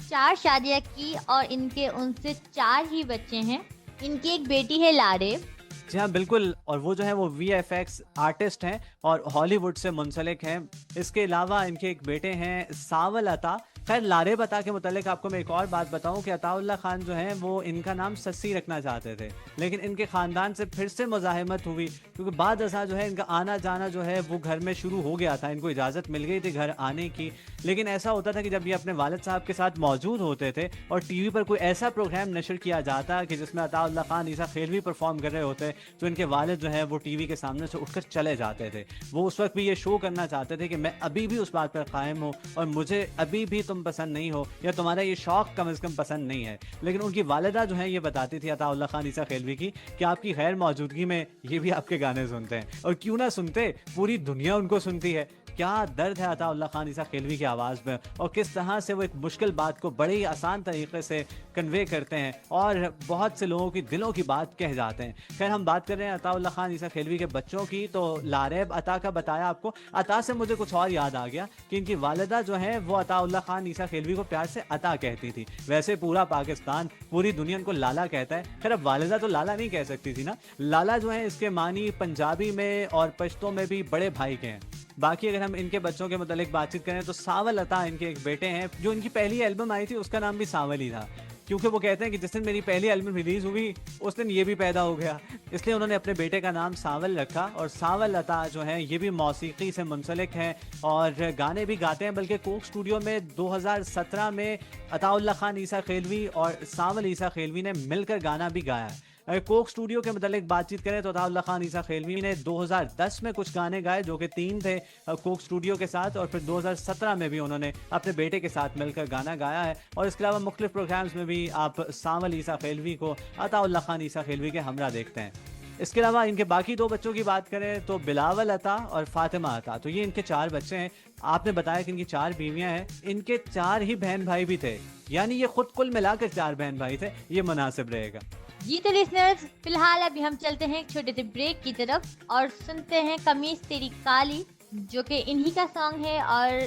4 शादियाँ की और इनके उनसे 4 ही बच्चे हैं। इनकी एक बेटी है लारेब। जी हाँ बिल्कुल, और वो जो है वो VFX आर्टिस्ट हैं और हॉलीवुड से मुंसलिक हैं। इसके अलावा इनके एक बेटे हैं सावल अता। खैर लारेब अता के मुतालिक आपको मैं एक और बात बताऊं कि अताउल्लाह खान जो हैं वो इनका नाम सस्सी रखना चाहते थे, लेकिन इनके ख़ानदान से फिर से मुज़ाहिमत हुई, क्योंकि बाद असा जो है इनका आना जाना जो है वो घर में शुरू हो गया था। इनको इजाज़त मिल गई थी घर आने की, लेकिन ऐसा होता था कि जब ये अपने वालिद साहब के साथ मौजूद होते थे और TV पर कोई ऐसा प्रोग्राम नशर किया जाता कि जिसमें अताउल्लाह खान ईसा खेलवी परफॉर्म कर रहे होते, तो इनके वालिद जो है वो TV के सामने से उठकर चले जाते थे। वो उस वक्त भी ये शो करना चाहते थे कि मैं अभी भी उस बात पर कायम हूँ और मुझे अभी भी तुम पसंद नहीं हो या तुम्हारा ये शौक कम से कम पसंद नहीं है। लेकिन उनकी वालिदा जो है ये बताती थी अताउल्लाह खान ईसा खेलवी की कि आपकी गैर मौजूदगी में ये भी आपके गाने सुनते हैं, और क्यों ना सुनते, पूरी दुनिया उनको सुनती है। क्या दर्द है अताउल्लाह खान ईसा खेलवी की आवाज़ में, और किस तरह से वो एक मुश्किल बात को बड़े ही आसान तरीके से कन्वे करते हैं और बहुत से लोगों की दिलों की बात कह जाते हैं। खैर हम बात कर रहे हैं अताउल्लाह खान ईसा खेलवी के बच्चों की, तो लारेब अता का बताया आपको। अता से मुझे कुछ और याद आ गया कि इनकी वालिदा जो है वो अताउल्लाह खान ईसा खेलवी को प्यार से अता कहती थी। वैसे पूरा पाकिस्तान, पूरी दुनिया इनको लाला कहता है। खैर अब वालिदा तो लाला नहीं कह सकती थी ना। लाला जो है इसके मानी पंजाबी में और पश्तो में भी बड़े भाई के हैं। बाकी अगर हम इनके बच्चों के मुतालिक बातचीत करें तो सावल अता इनके एक बेटे हैं। जो इनकी पहली एल्बम आई थी उसका नाम भी सावल ही था, क्योंकि वो कहते हैं कि जिस दिन मेरी पहली एल्बम रिलीज़ हुई उस दिन ये भी पैदा हो गया, इसलिए उन्होंने अपने बेटे का नाम सावल रखा। और सावल अता जो हैं ये भी मौसीकी से मुंसलिक हैं और गाने भी गाते हैं, बल्कि कोक स्टूडियो में 2017 में अताउल्लाह खान ईसा खेलवी और सावल ईसा खेलवी ने मिलकर गाना भी गाया है। अगर कोक स्टूडियो के मुतालिक बातचीत करें तो अताउल्लाह खान ईसा खेलवी ने 2010 में कुछ गाने गाए जो कि 3 थे कोक स्टूडियो के साथ, और फिर 2017 में भी उन्होंने अपने बेटे के साथ मिलकर गाना गाया है। और इसके अलावा मुख्तलिफ प्रोग्राम्स में भी आप सावल ईसा खेलवी को अताउल्लाह खान ईसा खेलवी के हमरा देखते हैं। इसके अलावा इनके बाकी 2 बच्चों की बात करें तो बिलावल अता और फातिमा अता, तो ये इनके 4 बच्चे हैं। आपने बताया कि इनकी 4 बीवियां हैं, इनके 4 ही बहन भाई भी थे, यानी ये खुद कुल मिलाकर 4 बहन भाई थे, ये मुनासिब रहेगा। जी तो लिसनर्स, फिलहाल अभी हम चलते हैं एक छोटे से ब्रेक की तरफ और सुनते हैं कमीज तेरी काली, जो कि इन्हीं का सॉन्ग है। और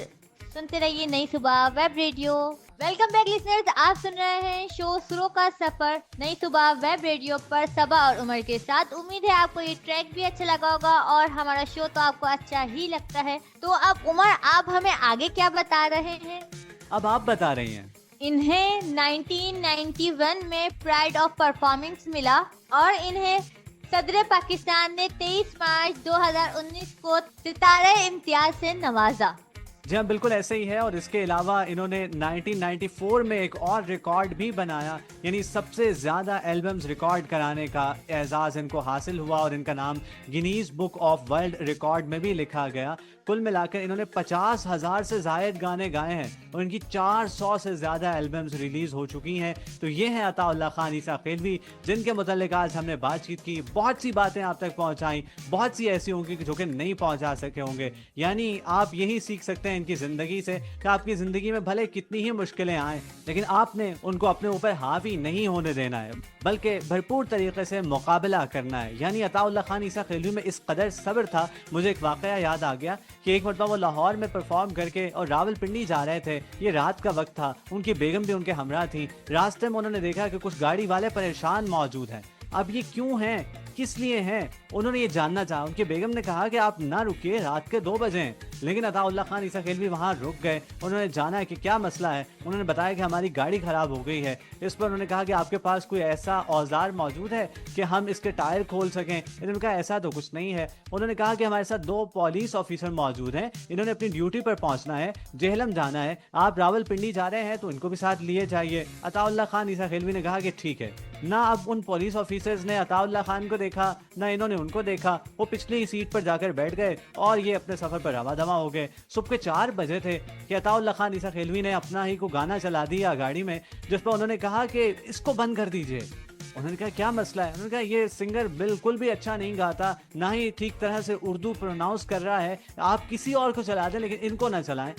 सुनते रहिए नई सुबह web radio. Welcome back listeners, आप सुन रहे हैं शो सुरों का सफर नई सुबह वेब रेडियो पर सबा और उमर के साथ। उम्मीद है आपको ये ट्रैक भी अच्छा लगा होगा और हमारा शो तो आपको अच्छा ही लगता है। तो अब उमर, आप हमें आगे क्या बता रहे हैं? अब आप बता रही हैं। इन्हें 1991 में प्राइड ऑफ परफॉर्मेंस मिला और इन्हें सदर पाकिस्तान ने 23 मार्च 2019 को सितारे इम्तियाज से नवाजा। जी हाँ, बिल्कुल ऐसे ही है। और इसके अलावा इन्होंने 1994 में एक और रिकॉर्ड भी बनाया, यानी सबसे ज़्यादा एल्बम्स रिकॉर्ड कराने का एजाज़ इनको हासिल हुआ और इनका नाम Guinness book of world record में भी लिखा गया। कुल मिलाकर इन्होंने 50,000 से ज़ायद गाने गाए हैं और इनकी 400 से ज़्यादा एल्बम्स रिलीज़ हो चुकी हैं। तो ये हैं अताउल्लाह खान ईसा खिलवी, जिनके मुताल्लिक आज हमने बातचीत की, बहुत सी बातें आप तक पहुँचाई, बहुत सी ऐसी होंगी जो कि नहीं पहुँचा सके होंगे। यानी आप यही सीख सकते हैं इनकी ज़िंदगी से कि आपकी ज़िंदगी में भले कितनी ही मुश्किलें आएँ, लेकिन आपने उनको अपने ऊपर हावी नहीं होने देना है, बल्कि भरपूर तरीके से मुकाबला करना है। यानी अताउल्लाह खान ईसा खिलवी में इस कदर सब्र था। मुझे एक वाक़या याद आ गया कि एक मरतबा वो लाहौर में परफॉर्म करके और रावलपिंडी जा रहे थे। ये रात का वक्त था, उनकी बेगम भी उनके हमरा थी। रास्ते में उन्होंने देखा कि कुछ गाड़ी वाले परेशान मौजूद हैं। अब ये क्यों हैं, किस लिए हैं, उन्होंने ये जानना चाहा। उनकी बेगम ने कहा कि आप ना रुकिए, रात के 2 बजे हैं। लेकिन अताउल्लाह खान ईसा खिलवी वहाँ रुक गए। उन्होंने जाना है कि क्या मसला है। उन्होंने बताया कि हमारी गाड़ी ख़राब हो गई है। इस पर उन्होंने कहा कि आपके पास कोई ऐसा औजार मौजूद है कि हम इसके टायर खोल सकें। इन्होंने कहा ऐसा तो कुछ नहीं है। उन्होंने कहा कि हमारे साथ 2 पुलिस ऑफिसर मौजूद हैं, इन्होंने अपनी ड्यूटी पर पहुँचना है, जेहलम जाना है, आप रावलपिंडी जा रहे हैं तो इनको भी साथ लिए जाइए। अताउल्लाह खान ईसा खिलवी ने कहा कि ठीक है। ना अब उन पुलिस ऑफिसर्स ने अताउल्लाह खान को देखा, ना इन्होंने उनको देखा। वो पिछली ही सीट पर जाकर बैठ गए और ये अपने सफर पर रवा दवा हो गए। सुबह के 4 बजे थे कि अताउल्लाह खान ईसा खिलवी ने अपना ही को गाना चला दिया गाड़ी में, जिस पर उन्होंने कहा कि इसको बंद कर दीजिए। उन्होंने कहा क्या मसला है। उन्होंने कहा ये सिंगर बिल्कुल भी अच्छा नहीं गाता, ना ही ठीक तरह से उर्दू प्रोनाउंस कर रहा है, आप किसी और को चला दें लेकिन इनको ना चलाएं।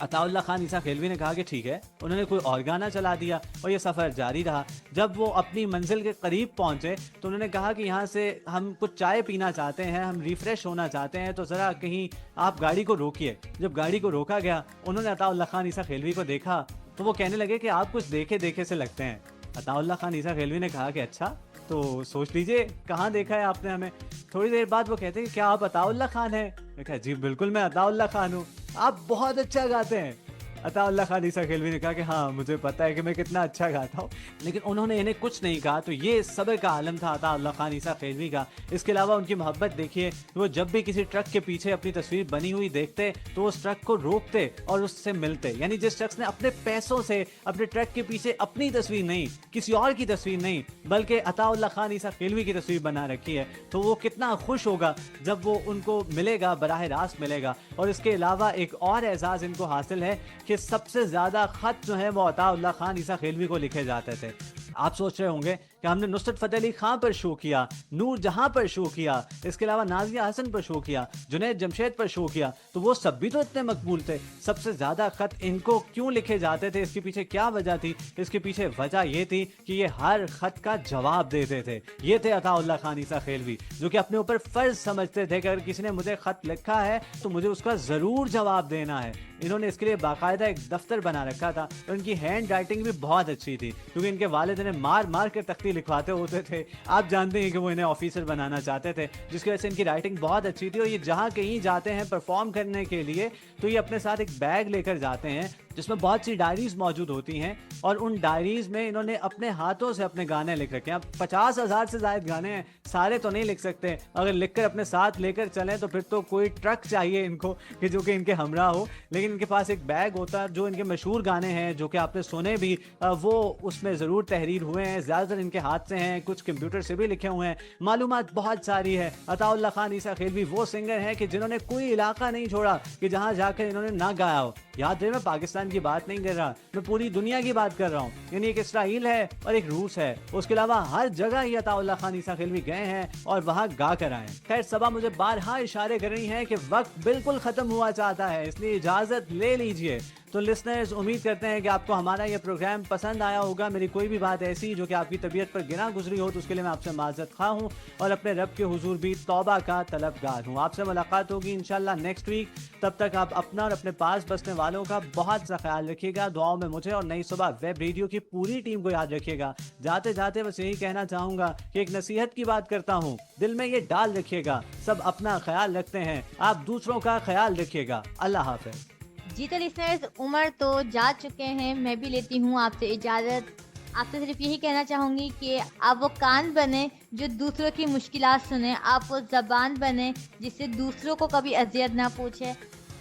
अताउल्लाह खान ईसा खिलवी ने कहा कि ठीक है। उन्होंने कोई और गाना चला दिया और ये सफ़र जारी रहा। जब वो अपनी मंजिल के करीब पहुंचे तो उन्होंने कहा कि यहाँ से हम कुछ चाय पीना चाहते हैं, हम रिफ़्रेश होना चाहते हैं, तो ज़रा कहीं आप गाड़ी को रोकिए। जब गाड़ी को रोका गया, उन्होंने अताउल्लाह खान ईसा खिलवी को देखा तो वो कहने लगे कि आप कुछ देखे देखे से लगते हैं। अताउल्लाह खान ईसा खिलवी ने कहा कि अच्छा, तो सोच लीजिए कहाँ देखा है आपने हमें। थोड़ी देर बाद वो कहते हैं कि क्या आप अताउल्लाह खान हैं। मैं कहा जी बिल्कुल, मैं अताउल्लाह खान हूँ, आप बहुत अच्छा गाते हैं। अताउल्लाह खान ईसा खिलवी ने कहा कि हाँ मुझे पता है कि मैं कितना अच्छा गाता हूँ, लेकिन उन्होंने इन्हें कुछ नहीं कहा। तो ये सब्र का आलम था अताउल्लाह खान ईसा खिलवी का। इसके अलावा उनकी मोहब्बत देखिए, वो जब भी किसी ट्रक के पीछे अपनी तस्वीर बनी हुई देखते तो उस ट्रक को रोकते और उससे मिलते। यानी जिस शख्स ने अपने पैसों से अपने ट्रक के पीछे अपनी तस्वीर नहीं, किसी और की तस्वीर नहीं, बल्कि अताउल्लाह खान ईसा खिलवी की तस्वीर बना रखी है, तो वो कितना खुश होगा जब वो उनको मिलेगा, बराह रास्त मिलेगा। और इसके अलावा एक और एजाज़ इनको हासिल है कि सबसे ज़्यादा ख़त जो है वो अताउल्लाह खान ईसा खिलवी को लिखे जाते थे। आप सोच रहे होंगे कि हमने नुसरत फ़तेह अली खां पर शो किया, नूर जहां पर शो किया, इसके अलावा नाज़िया हसन पर शो किया, जुनैद जमशेद पर शो किया, तो वो सब भी तो इतने मकबूल थे। सबसे ज़्यादा ख़त इनको क्यों लिखे जाते थे, इसके पीछे क्या वजह थी? इसके पीछे वजह ये थी कि ये हर ख़त का जवाब देते थे। ये थे अताउल्लाह खान ईसा खिलवी, जो कि अपने ऊपर फ़र्ज समझते थे कि अगर किसी ने मुझे ख़त लिखा है तो मुझे उसका ज़रूर जवाब देना है। इन्होंने इसके लिए बाकायदा एक दफ्तर बना रखा था। तो इनकी हैंड राइटिंग भी बहुत अच्छी थी, क्योंकि इनके वालिद इन्हें मार मार कर तख्ती लिखवाते होते थे। आप जानते हैं कि वो इन्हें ऑफिसर बनाना चाहते थे, जिसकी वजह से इनकी राइटिंग बहुत अच्छी थी। और ये जहाँ कहीं जाते हैं परफॉर्म करने के लिए, तो ये अपने साथ एक बैग लेकर जाते हैं जिसमें बहुत सी डायरीज मौजूद होती हैं, और उन डायरीज में इन्होंने अपने हाथों से अपने गाने लिख रखे हैं। अब 50,000 से ज़ायद गाने हैं, सारे तो नहीं लिख सकते। अगर लिखकर अपने साथ लेकर चलें तो फिर तो कोई ट्रक चाहिए इनको कि जो कि इनके हमरा हो। लेकिन इनके पास एक बैग होता है, जो इनके मशहूर गाने हैं जो कि आपने सुने भी, वो उसमें ज़रूर तहरीर हुए हैं। ज़्यादातर इनके हाथ से हैं, कुछ कंप्यूटर से भी लिखे हुए हैं। मालूमात बहुत सारी है। अताउल्लाह खान ईसा खिलवी वो सिंगर हैं कि जिन्होंने कोई इलाका नहीं छोड़ा कि जहाँ जाकर इन्होंने ना गाया हो। याद रहे, मैं पाकिस्तान की बात नहीं कर रहा, मैं पूरी दुनिया की बात कर रहा हूँ। यानी एक इसराइल है और एक रूस है, उसके अलावा हर जगह ही अताउल्लाह खान ईसा खिलवी गए हैं और वहाँ गा कर आए। खैर, सबा मुझे बारहा इशारे कर रही हैं कि वक्त बिल्कुल खत्म हुआ चाहता है, इसलिए इजाजत ले लीजिए। तो लिसनर्स, उम्मीद करते हैं कि आपको हमारा ये प्रोग्राम पसंद आया होगा। मेरी कोई भी बात ऐसी जो कि आपकी तबीयत पर गिरा गुजरी हो तो उसके लिए मैं आपसे माज़रत खा हूँ और अपने रब के हुजूर भी तौबा का तलबगार हूँ। आपसे मुलाकात होगी इंशाल्लाह नेक्स्ट वीक। तब तक आप अपना और अपने पास बसने वालों का बहुत सा ख्याल रखिएगा। दुआओं में मुझे और नई सुबह वेब रेडियो की पूरी टीम को याद रखिएगा। जाते जाते बस यही कहना चाहूँगा कि एक नसीहत की बात करता हूँ, दिल में ये डाल रखिएगा, सब अपना ख्याल रखते हैं, आप दूसरों का ख्याल रखिएगा। अल्लाह हाफ़िज़। जी तो लिसनर्स, उमर तो जा चुके हैं, मैं भी लेती हूँ आपसे इजाज़त। आपसे सिर्फ यही कहना चाहूँगी कि आप वो कान बने जो दूसरों की मुश्किलात सुने, आप वो ज़बान बने जिससे दूसरों को कभी अजियत ना पूछे,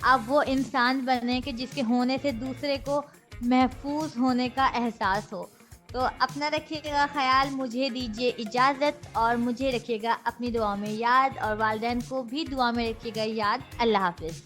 आप वो इंसान बने कि जिसके होने से दूसरे को महफूज होने का एहसास हो। तो अपना रखिएगा ख्याल, मुझे दीजिए इजाज़त और मुझे रखिएगा अपनी दुआ में याद और वालिदैन को भी दुआ में रखिएगा याद। अल्लाह हाफिज़।